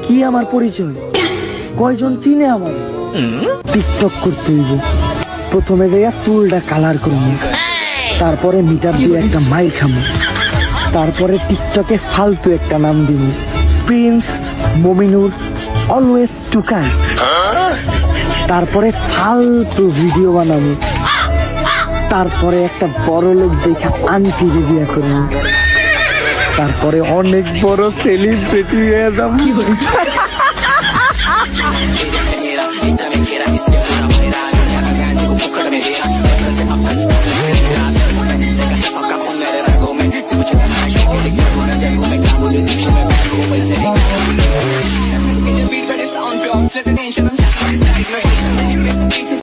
কি আমার পরিচয়, কয়জন চিনে আমার? টিকটক করতে হইব। প্রথমে যাইয়া চুলটা কালার করবো, তারপরে মিটার দিয়ে একটা মাইল খামো, তারপরে টিকটকে ফালতু একটা নাম দিব, প্রিন্স মমিনুর অলওয়েজ টুকাই। তারপরে ফালতু ভিডিও বানাবো, তারপরে একটা বড় লোক দেখে আন্টি বিয়ে করবো, তারপরে অনেক বড় সেলিব্রিটি হয়ে যাবো।